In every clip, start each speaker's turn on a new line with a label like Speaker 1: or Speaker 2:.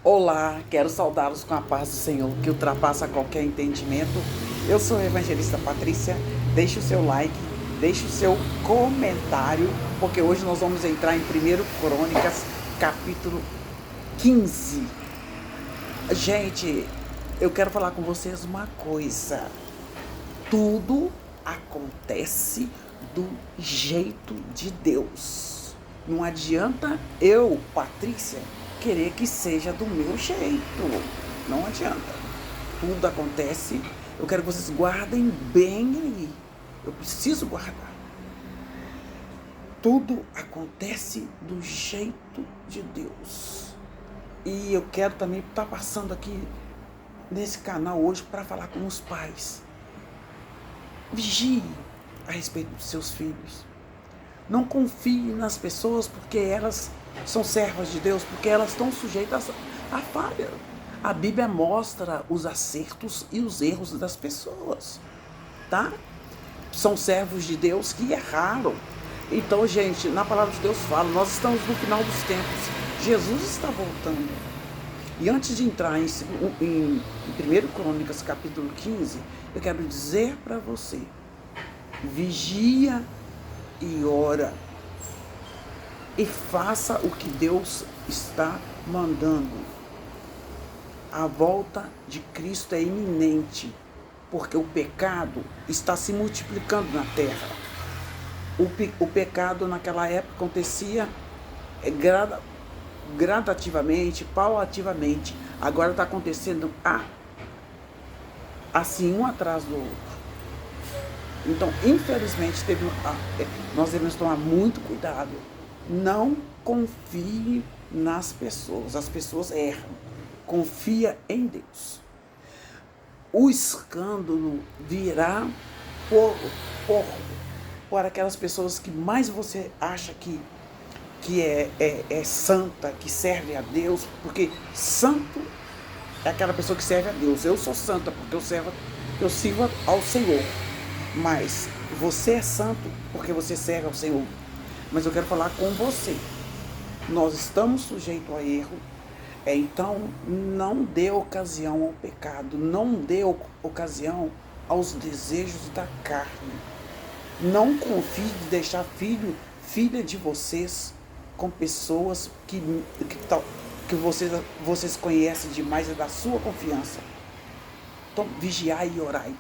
Speaker 1: Olá, quero saudá-los com a paz do Senhor, que ultrapassa qualquer entendimento. Eu sou a evangelista Patrícia. Deixe o seu like, deixe o seu comentário, porque hoje nós vamos entrar em 1 Crônicas, capítulo 15. Gente, eu quero falar com vocês uma coisa. Tudo acontece do jeito de Deus. Não adianta eu, Patrícia, querer que seja do meu jeito. Não adianta. Tudo acontece. Eu quero que vocês guardem bem aí. Eu preciso guardar. Tudo acontece do jeito de Deus. E eu quero também estar passando aqui nesse canal hoje para falar com os pais. Vigie a respeito dos seus filhos. Não confie nas pessoas porque elas são servas de Deus, porque elas estão sujeitas à falha. A Bíblia mostra os acertos e os erros das pessoas, tá? São servos de Deus que erraram. Então, gente, na palavra de Deus fala, nós estamos no final dos tempos. Jesus está voltando. E antes de entrar em 1 Crônicas, capítulo 15, eu quero dizer para você, vigia e ora. E faça o que Deus está mandando. A volta de Cristo é iminente, porque o pecado está se multiplicando na terra. O pecado naquela época acontecia gradativamente, paulativamente. Agora está acontecendo assim, um atrás do outro. Então, infelizmente, nós devemos tomar muito cuidado. Não confie nas pessoas. As pessoas erram. Confia em Deus. O escândalo virá por aquelas pessoas que mais você acha que é santa, que serve a Deus, porque santo é aquela pessoa que serve a Deus. Eu sou santa porque eu sirvo ao Senhor. Mas você é santo porque você serve ao Senhor. Mas eu quero falar com você. Nós estamos sujeitos a erro. Então, não dê ocasião ao pecado. Não dê ocasião aos desejos da carne. Não confie de deixar filha de vocês com pessoas que vocês conhecem demais, é da sua confiança. Então, vigiai e orai.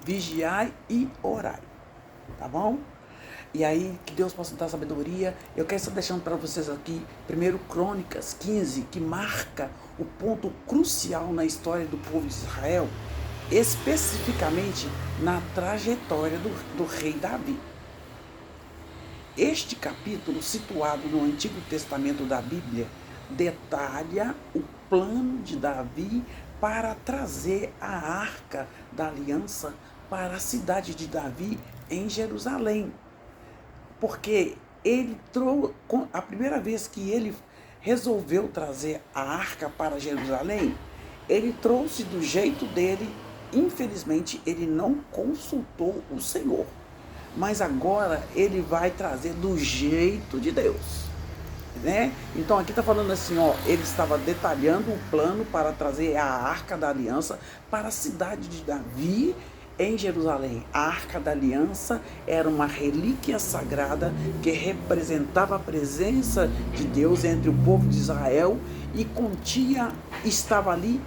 Speaker 1: Vigiai e orai, tá bom? E aí, que Deus possa dar sabedoria. Eu quero estar deixando para vocês aqui 1 Crônicas 15, que marca o ponto crucial na história do povo de Israel, especificamente na trajetória do rei Davi. Este capítulo, situado no Antigo Testamento da Bíblia, detalha o plano de Davi para trazer a Arca da Aliança para a cidade de Davi em Jerusalém. Porque a primeira vez que ele resolveu trazer a Arca para Jerusalém, ele trouxe do jeito dele. Infelizmente, ele não consultou o Senhor. Mas agora ele vai trazer do jeito de Deus. Né? Então aqui está falando assim, ele estava detalhando o plano para trazer a Arca da Aliança para a cidade de Davi em Jerusalém. A Arca da Aliança era uma relíquia sagrada que representava a presença de Deus entre o povo de Israel e estava ali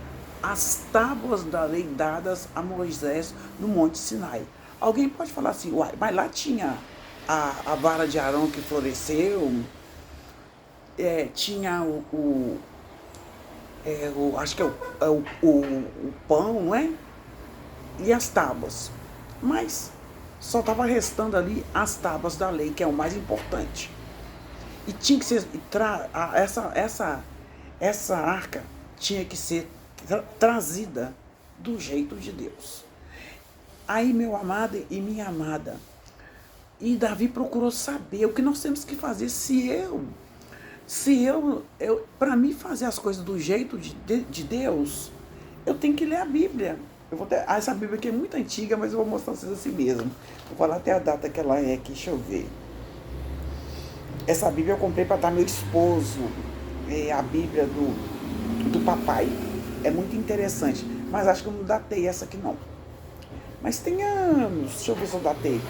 Speaker 1: as tábuas da lei dadas a Moisés no Monte Sinai. Alguém pode falar assim, mas lá tinha a vara de Arão que floresceu, tinha acho que o pão, não é? E as tábuas. Mas só estava restando ali as tábuas da lei, que é o mais importante. E tinha que ser, essa arca tinha que ser trazida do jeito de Deus. Aí, meu amado e minha amada, e Davi procurou saber o que nós temos que fazer. Para mim fazer as coisas do jeito de Deus, eu tenho que ler a Bíblia. Essa Bíblia aqui é muito antiga, mas eu vou mostrar pra vocês assim mesmo. Vou falar até a data que ela é aqui, deixa eu ver. Essa Bíblia eu comprei para dar meu esposo. A Bíblia papai. É muito interessante. Mas acho que eu não datei essa aqui não. Mas tem anos. Deixa eu ver se eu datei.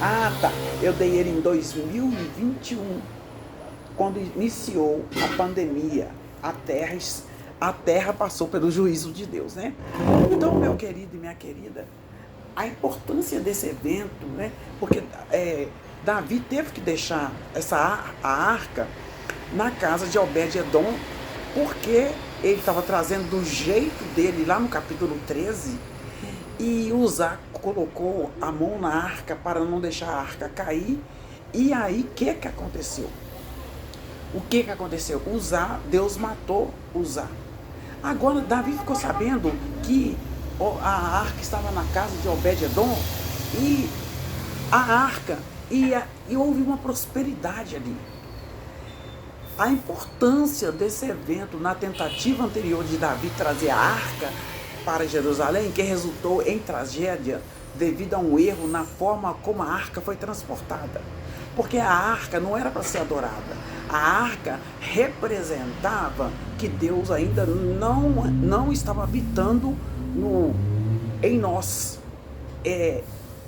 Speaker 1: Ah, tá. Eu dei ele em 2021. Quando iniciou a pandemia. A terra passou pelo juízo de Deus, né? Então, meu querido e minha querida, a importância desse evento, né? Porque Davi teve que deixar a arca na casa de Obed-Edom, porque ele estava trazendo do jeito dele, lá no capítulo 13, e Uzá colocou a mão na arca para não deixar a arca cair. E aí, o que aconteceu? O que aconteceu? Deus matou Uzá. Agora, Davi ficou sabendo que a arca estava na casa de Obed-Edom e a arca, e houve uma prosperidade ali. A importância desse evento na tentativa anterior de Davi trazer a arca para Jerusalém, que resultou em tragédia devido a um erro na forma como a arca foi transportada. Porque a arca não era para ser adorada. A arca representava que Deus ainda não estava habitando em nós.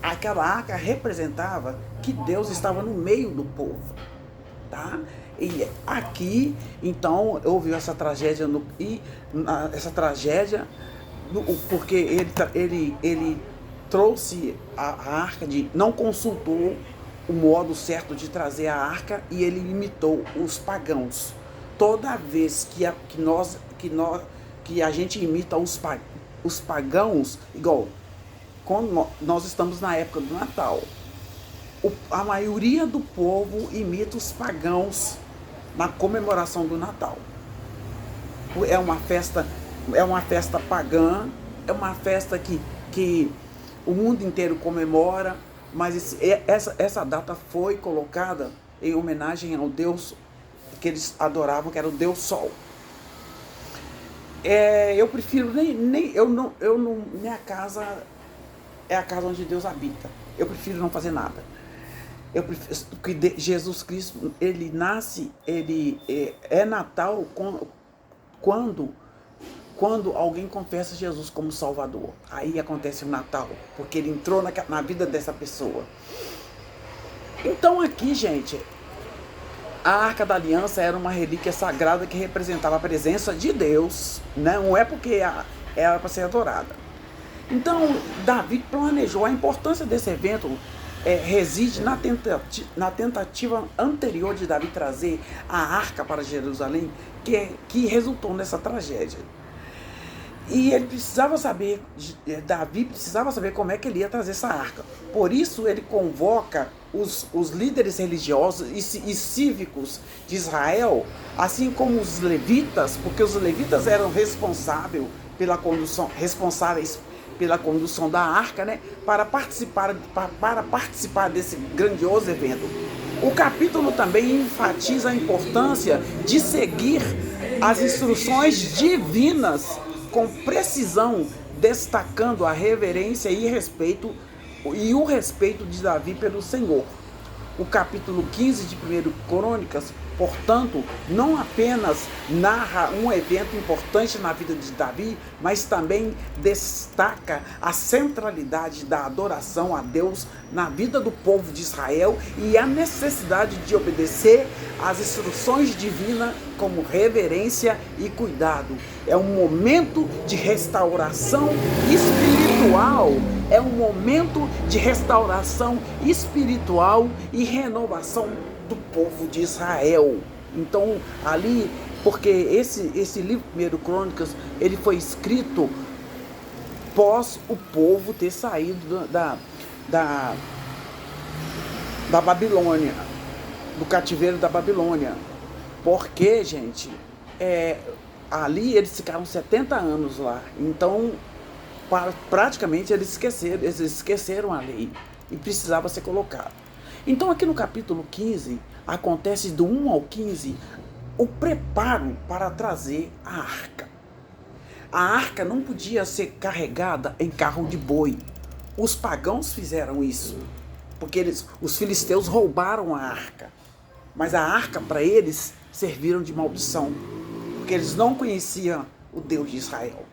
Speaker 1: Aquela arca representava que Deus estava no meio do povo. Tá? E aqui, então, houve essa tragédia, porque ele trouxe a arca, não consultou o modo certo de trazer a arca, e ele imitou os pagãos. Toda vez que a gente imita os pagãos, igual quando nós estamos na época do Natal, a maioria do povo imita os pagãos na comemoração do Natal. É uma festa pagã, é uma festa que o mundo inteiro comemora, mas essa data foi colocada em homenagem ao Deus que eles adoravam, que era o Deus Sol. Eu prefiro minha casa é a casa onde Deus habita. Eu prefiro não fazer nada. Porque Jesus Cristo, ele nasce, ele é Natal quando alguém confessa Jesus como Salvador. Aí acontece o Natal, porque ele entrou na vida dessa pessoa. Então aqui, gente, a Arca da Aliança era uma relíquia sagrada que representava a presença de Deus, né? Não é porque era para ser adorada. Então, Davi planejou. A importância desse evento reside na tentativa anterior de Davi trazer a arca para Jerusalém, que resultou nessa tragédia. E Davi precisava saber como é que ele ia trazer essa arca. Por isso ele convoca os líderes religiosos e cívicos de Israel, assim como os levitas, porque os levitas eram responsáveis pela condução da arca, né, para participar desse grandioso evento. O capítulo também enfatiza a importância de seguir as instruções divinas com precisão, destacando a reverência e o respeito de Davi pelo Senhor. O capítulo 15 de 1 Crônicas, portanto, não apenas narra um evento importante na vida de Davi, mas também destaca a centralidade da adoração a Deus na vida do povo de Israel e a necessidade de obedecer às instruções divinas como reverência e cuidado. É um momento de restauração espiritual. É um momento de restauração espiritual e renovação do povo de Israel. Então, ali, porque esse livro, 1 Crônicas, ele foi escrito pós o povo ter saído da Babilônia, do cativeiro da Babilônia. Porque, gente, ali eles ficaram 70 anos lá. Então, praticamente eles esqueceram a lei e precisava ser colocado. Então aqui no capítulo 15, acontece do 1 ao 15, o preparo para trazer a arca. A arca não podia ser carregada em carro de boi. Os pagãos fizeram isso, porque os filisteus roubaram a arca. Mas a arca para eles serviram de maldição, porque eles não conheciam o Deus de Israel.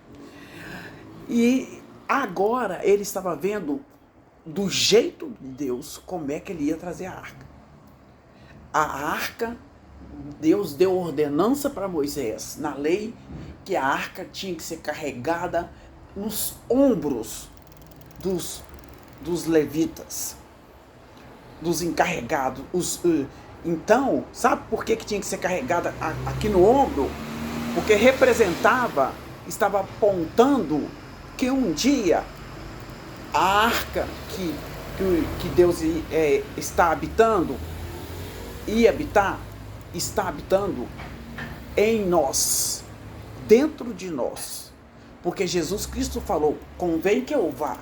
Speaker 1: E agora ele estava vendo do jeito de Deus como é que ele ia trazer a arca. A arca, Deus deu ordenança para Moisés na lei que a arca tinha que ser carregada nos ombros dos levitas, dos encarregados. Então, sabe por que tinha que ser carregada aqui no ombro? Porque representava, estava apontando que um dia a arca que Deus está habitando, ia habitar, está habitando em nós, dentro de nós. Porque Jesus Cristo falou, convém que eu vá,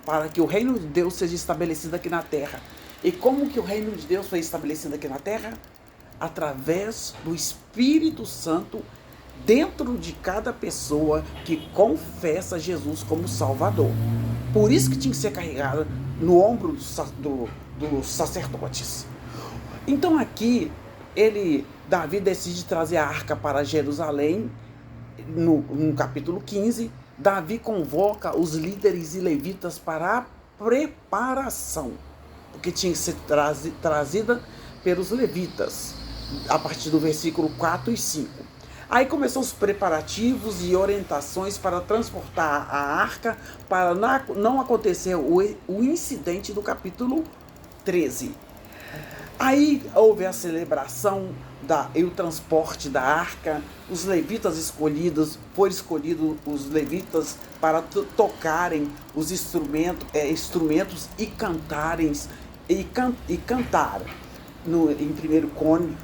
Speaker 1: para que o reino de Deus seja estabelecido aqui na terra. E como que o reino de Deus foi estabelecido aqui na terra? Através do Espírito Santo dentro de cada pessoa que confessa Jesus como Salvador. Por isso que tinha que ser carregada no ombro dos sacerdotes. Então aqui, Davi decide trazer a arca para Jerusalém, no capítulo 15, Davi convoca os líderes e levitas para a preparação, porque tinha que ser trazida pelos levitas, a partir do versículo 4 e 5. Aí começou os preparativos e orientações para transportar a arca, para não acontecer o incidente do capítulo 13. Aí houve a celebração e o transporte da arca. Os levitas foram escolhidos os levitas para tocarem os instrumentos e cantarem em 1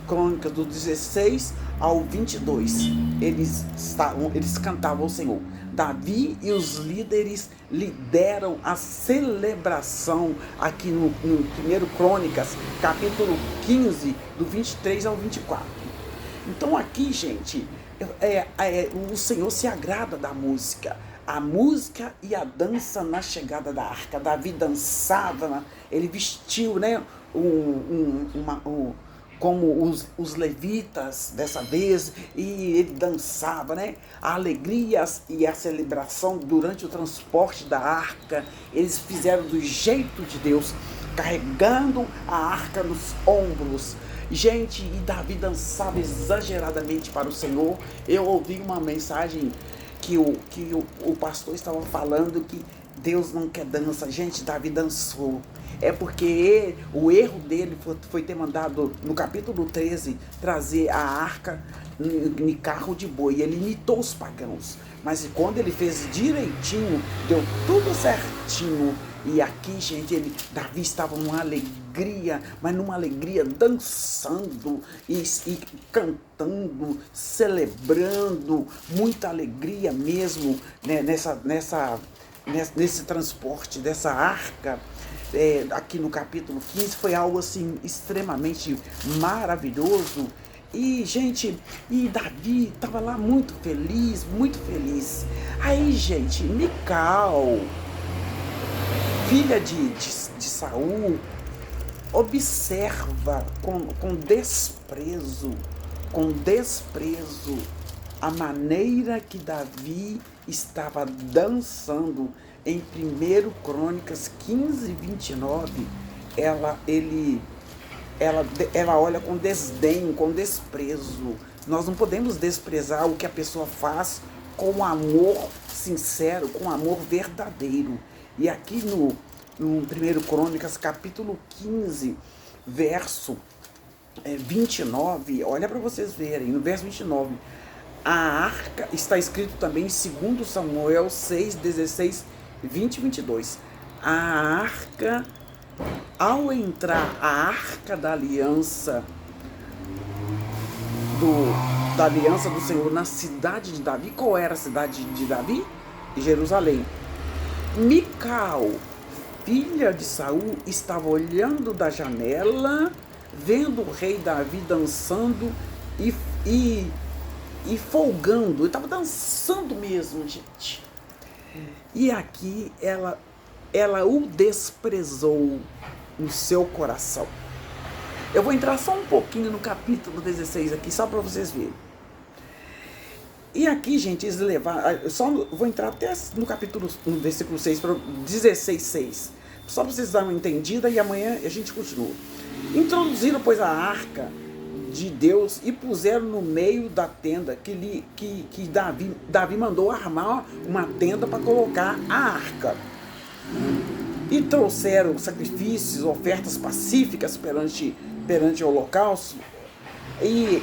Speaker 1: Crônicas do 16 ao 22, eles cantavam ao Senhor. Davi e os líderes lideram a celebração aqui no 1 Crônicas, capítulo 15, do 23 ao 24. Então aqui, gente, o Senhor se agrada da música. A música e a dança na chegada da arca. Davi dançava, ele vestiu, né, como os levitas dessa vez, e ele dançava, né? A alegria e a celebração durante o transporte da arca, eles fizeram do jeito de Deus, carregando a arca nos ombros. Gente, e Davi dançava exageradamente para o Senhor. Eu ouvi uma mensagem que o pastor estava falando que Deus não quer dança. Gente, Davi dançou. É porque o erro dele foi ter mandado, no capítulo 13, trazer a arca em carro de boi. Ele imitou os pagãos. Mas quando ele fez direitinho, deu tudo certinho. E aqui, gente, Davi estava numa alegria, mas numa alegria dançando e cantando, celebrando, muita alegria mesmo, né, nesse transporte dessa arca. Aqui no capítulo 15 foi algo assim extremamente maravilhoso. E, gente, Davi estava lá muito feliz, muito feliz. Aí, gente, Mical, filha de Saul, observa com desprezo a maneira que Davi estava dançando. Em 1 Crônicas 15, 29, ela olha com desdém, com desprezo. Nós não podemos desprezar o que a pessoa faz com amor sincero, com amor verdadeiro. E aqui no 1 Crônicas, capítulo 15, verso 29, olha para vocês verem, no verso 29, a arca, está escrito também em 2 Samuel 6, 16, 20 e 22. A arca, ao entrar a arca da aliança do Senhor na cidade de Davi. Qual era a cidade de Davi? Jerusalém. Mical, filha de Saul, estava olhando da janela, vendo o rei Davi dançando e folgando. Ele estava dançando mesmo, gente. E aqui ela o desprezou no seu coração. Eu vou entrar só um pouquinho no capítulo 16 aqui, só para vocês verem. E aqui, gente, eles levaram. Vou entrar até no versículo 6, 16, 6. Só para vocês darem uma entendida e amanhã a gente continua. Introduziram, pois, a arca de Deus e puseram no meio da tenda que Davi mandou armar uma tenda para colocar a arca. E trouxeram sacrifícios, ofertas pacíficas perante o holocausto. E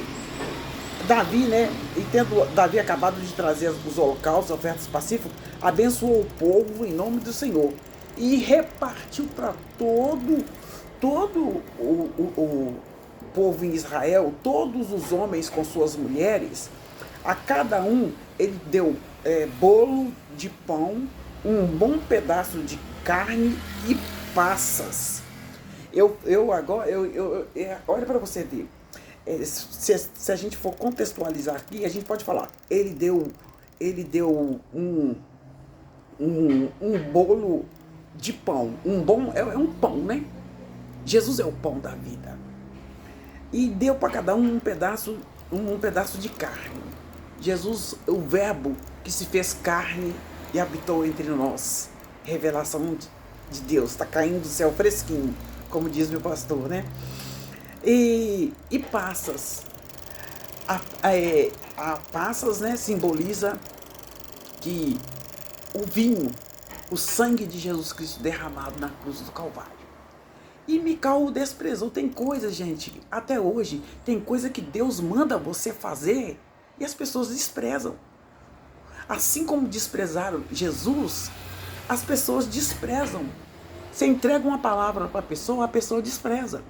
Speaker 1: Davi, né, e tendo Davi acabado de trazer os holocaustos, ofertas pacíficas, abençoou o povo em nome do Senhor e repartiu para todo o povo em Israel, todos os homens com suas mulheres. A cada um ele deu bolo de pão, um bom pedaço de carne e passas. Olha para você ver. Se a gente for contextualizar aqui, a gente pode falar, ele deu um bolo de pão, é um pão, né? Jesus é o pão da vida. E deu para cada um um pedaço de carne. Jesus, o verbo que se fez carne e habitou entre nós. Revelação de Deus, está caindo do céu fresquinho, como diz meu pastor, né? E passas. A passas, né, simboliza que o vinho, o sangue de Jesus Cristo derramado na cruz do Calvário. E Mical desprezou. Tem coisa, gente, até hoje, tem coisa que Deus manda você fazer e as pessoas desprezam. Assim como desprezaram Jesus, as pessoas desprezam. Você entrega uma palavra para a pessoa despreza.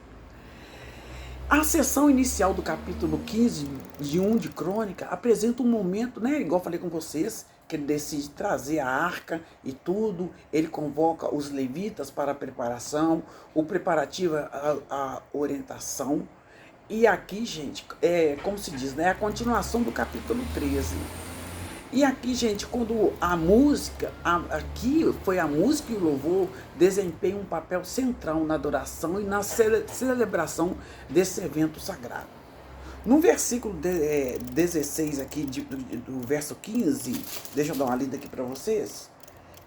Speaker 1: A sessão inicial do capítulo 15 de 1 de Crônica apresenta um momento, né, igual eu falei com vocês, que ele decide trazer a arca e tudo, ele convoca os levitas para a preparação, o preparativo, a orientação. E aqui, gente, como se diz, né, a continuação do capítulo 13. E aqui, gente, quando a música, aqui foi a música e o louvor desempenham um papel central na adoração e na celebração desse evento sagrado. No versículo 16 aqui, do verso 15, deixa eu dar uma lida aqui para vocês.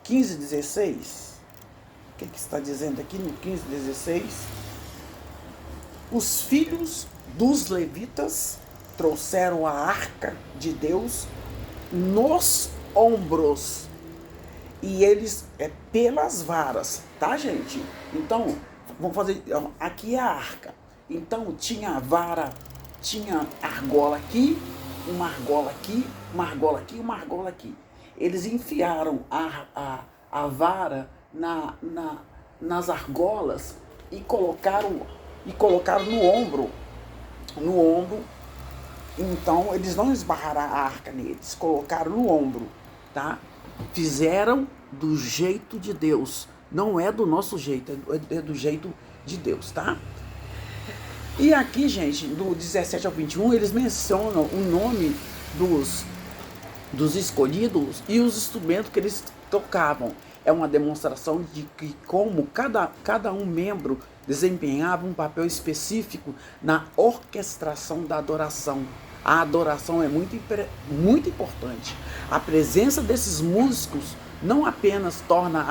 Speaker 1: 15, 16. O que está dizendo aqui no 15, 16? Os filhos dos levitas trouxeram a arca de Deus nos ombros, e eles pelas varas, tá, gente? Então, vamos fazer, aqui é a arca, então tinha a vara, tinha argola aqui, uma argola aqui, uma argola aqui, uma argola aqui. Eles enfiaram a vara nas argolas e colocaram no ombro. Então, eles não esbarraram a arca neles, colocaram no ombro, tá? Fizeram do jeito de Deus. Não é do nosso jeito, é do jeito de Deus, tá? E aqui, gente, do 17 ao 21, eles mencionam o nome dos escolhidos e os instrumentos que eles tocavam. É uma demonstração de que como cada um membro desempenhava um papel específico na orquestração da adoração. A adoração é muito importante. A presença desses músicos não apenas torna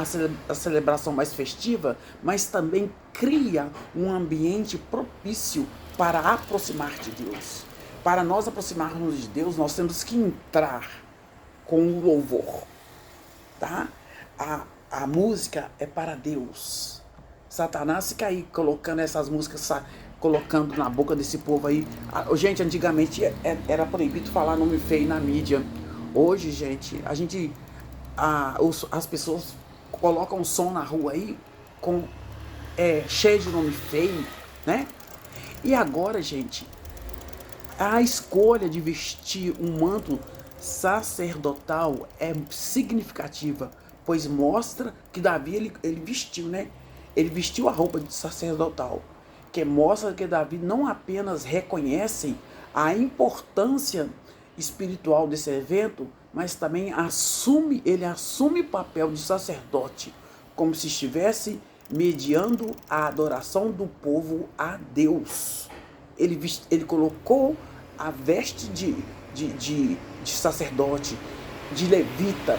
Speaker 1: a celebração mais festiva, mas também cria um ambiente propício para aproximar de Deus. Para nós aproximarmos de Deus, nós temos que entrar com o louvor, tá? A música é para Deus. Satanás fica aí colocando essas músicas, colocando na boca desse povo aí. Gente, antigamente era proibido falar nome feio na mídia. Hoje, gente, as pessoas colocam som na rua aí cheio de nome feio, né? E agora, gente, a escolha de vestir um manto sacerdotal é significativa, pois mostra que Davi ele vestiu, né? Ele vestiu a roupa de sacerdotal, que mostra que Davi não apenas reconhece a importância espiritual desse evento, mas também ele assume o papel de sacerdote, como se estivesse mediando a adoração do povo a Deus. Ele colocou a veste de sacerdote, de levita.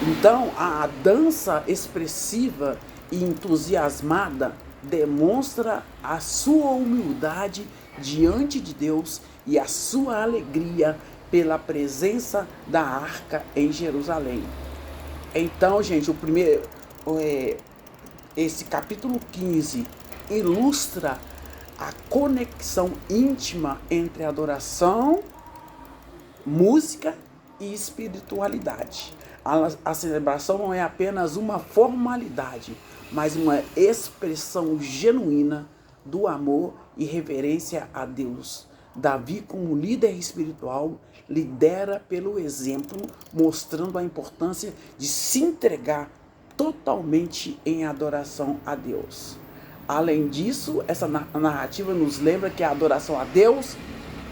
Speaker 1: Então, a dança expressiva e entusiasmada demonstra a sua humildade diante de Deus e a sua alegria pela presença da arca em Jerusalém. Então, gente, esse capítulo 15 ilustra a conexão íntima entre adoração, música e espiritualidade. A celebração não é apenas uma formalidade, mas uma expressão genuína do amor e reverência a Deus. Davi, como líder espiritual, lidera pelo exemplo, mostrando a importância de se entregar totalmente em adoração a Deus. Além disso, essa narrativa nos lembra que a adoração a Deus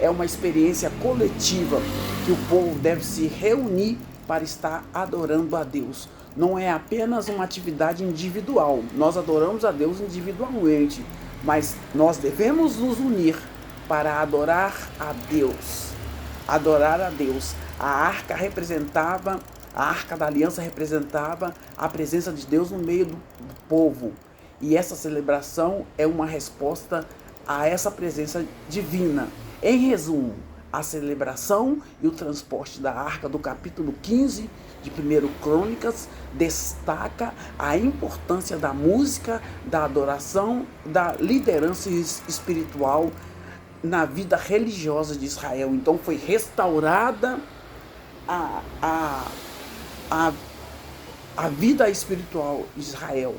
Speaker 1: é uma experiência coletiva, que o povo deve se reunir para estar adorando a Deus. Não é apenas uma atividade individual. Nós adoramos a Deus individualmente, mas nós devemos nos unir para adorar a Deus. Adorar a Deus. A arca da aliança representava a presença de Deus no meio do povo. E essa celebração é uma resposta a essa presença divina. Em resumo, a celebração e o transporte da arca do capítulo 15 de 1 Crônicas destaca a importância da música, da adoração, da liderança espiritual na vida religiosa de Israel. Então foi restaurada a vida espiritual de Israel.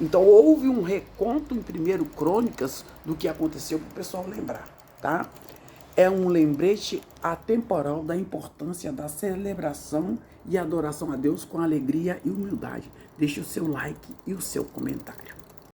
Speaker 1: Então houve um reconto em 1 Crônicas do que aconteceu para o pessoal lembrar, tá? É um lembrete atemporal da importância da celebração e adoração a Deus com alegria e humildade. Deixe o seu like e o seu comentário.